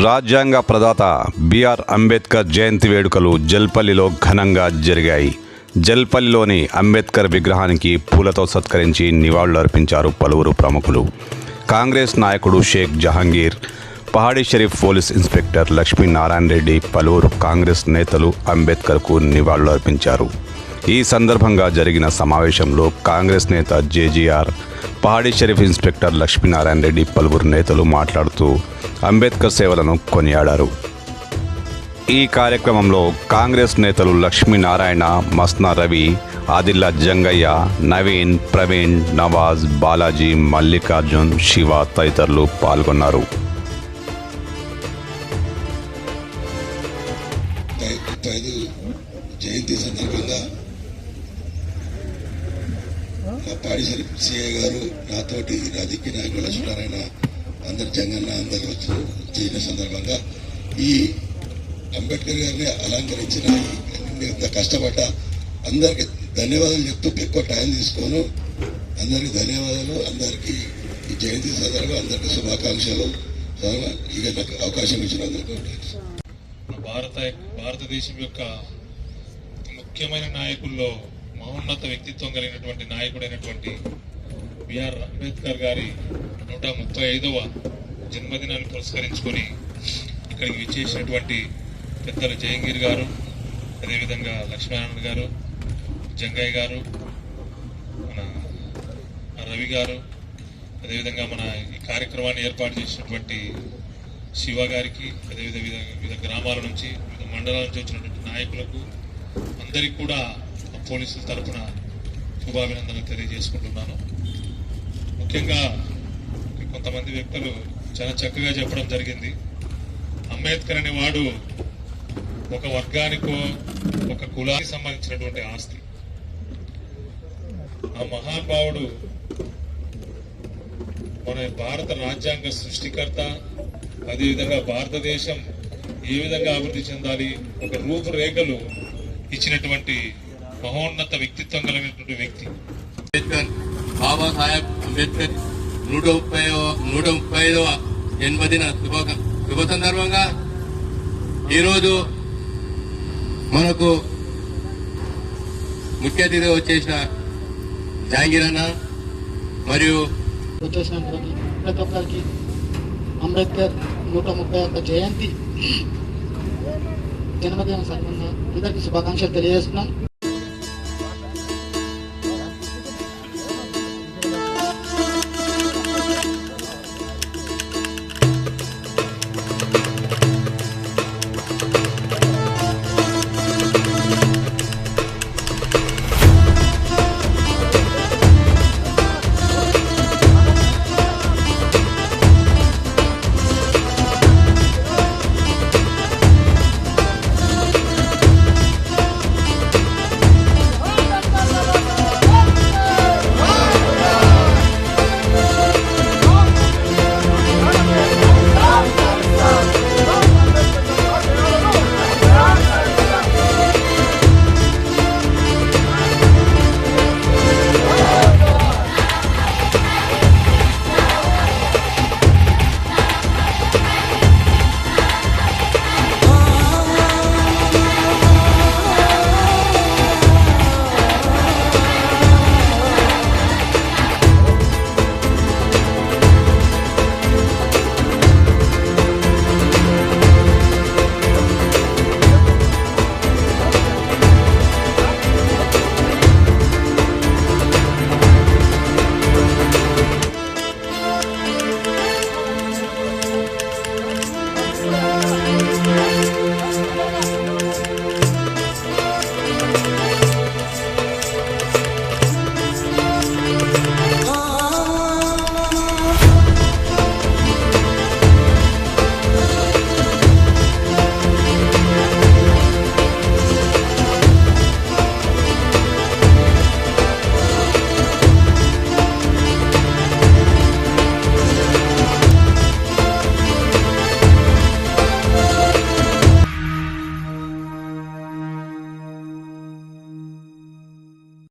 రాజ్యాంగ ప్రదాత బిఆర్ అంబేద్కర్ జయంతి వేడుకలు జల్పల్లిలో ఘనంగా జరిగాయి. జల్పల్లిలోని అంబేద్కర్ విగ్రహానికి పూలతో సత్కరించి నివాళులర్పించారు పలువురు ప్రముఖులు. కాంగ్రెస్ నాయకుడు షేక్ జహాంగీర్, పహాడీ షరీఫ్ పోలీస్ ఇన్స్పెక్టర్ లక్ష్మీనారాయణ రెడ్డి, పలువురు కాంగ్రెస్ నేతలు అంబేద్కర్కు నివాళులర్పించారు. ఈ సందర్భంగా జరిగిన సమావేశంలో కాంగ్రెస్ నేత జేజీఆర్, పహాడీ షరీఫ్ ఇన్స్పెక్టర్ లక్ష్మీనారాయణ రెడ్డి పలువురు నేతలు మాట్లాడుతూ అంబేద్కర్ సేవలను కొనియాడారు. ఈ కార్యక్రమంలో కాంగ్రెస్ నేతలు లక్ష్మీనారాయణ, మస్నా రవి, ఆదిల్లా జంగయ్య, నవీన్, ప్రవీణ్, నవాజ్, బాలాజీ, మల్లికార్జున్, శివ తదితరులు పాల్గొన్నారు. జయంతి సందర్భంగా పాడి సిఐ గారు, నాతోటి రాజకీయ నాయకులు లక్ష్మీనారాయణ, అందరు జంగన్న అందరు చేసిన సందర్భంగా ఈ అంబేద్కర్ గారిని అలంకరించిన ఇంత కష్టపడ్డ అందరికి ధన్యవాదాలు చెప్తూ ఎక్కువ టైం తీసుకోను. అందరికి ధన్యవాదాలు. అందరికీ ఈ జయంతి సందర్భంగా అందరికీ శుభాకాంక్షలు. ఇక నాకు అవకాశం ఇచ్చినందుకు భారతదేశం యొక్క ముఖ్యమైన నాయకుల్లో మహోన్నత వ్యక్తిత్వం కలిగినటువంటి నాయకుడైనటువంటి బిఆర్ అంబేద్కర్ గారి 135వ జన్మదినాన్ని పురస్కరించుకొని ఇక్కడికి విచ్చేసినటువంటి పెద్దలు జయంగీర్ గారు, అదేవిధంగా లక్ష్మీనారాయణ గారు, జంగయ్య గారు, మన రవి గారు, అదేవిధంగా మన ఈ కార్యక్రమాన్ని ఏర్పాటు చేసినటువంటి శివ గారికి, అదేవిధంగా వివిధ గ్రామాల నుంచి, వివిధ మండలాల నుంచి వచ్చినటువంటి నాయకులకు అందరికీ కూడా పోలీసుల తరఫున శుభాభినందనలు తెలియజేసుకుంటున్నాను. ముఖ్యంగా కొంతమంది వ్యక్తులు చాలా చక్కగా చెప్పడం జరిగింది. అంబేద్కర్ అనే వాడు ఒక వర్గానికో ఒక కులానికి సంబంధించినటువంటి ఆస్తి. ఆ మహానుభావుడు మన భారత రాజ్యాంగ సృష్టికర్త. అదేవిధంగా భారతదేశం ఏ విధంగా అభివృద్ధి చెందాలి, ఒక రూపురేఖలు ఇచ్చినటువంటి మహోన్నత వ్యక్తిత్వం కలిగినటువంటి వ్యక్తి అంబేద్కర్. బాబాసాహెబ్ అంబేద్కర్ 135వ జన్మదిన శుభ సందర్భంగా ఈరోజు మనకు ముఖ్య అతిథిగా వచ్చేసిన జహాంగీర్ అన్న మరియు వచ్చేసిన ప్రతి ఒక్కరికి అంబేద్కర్ 131 జయంతి జన్మదిన సందర్భంగా అందరికీ శుభాకాంక్షలు తెలియజేస్తున్నాం.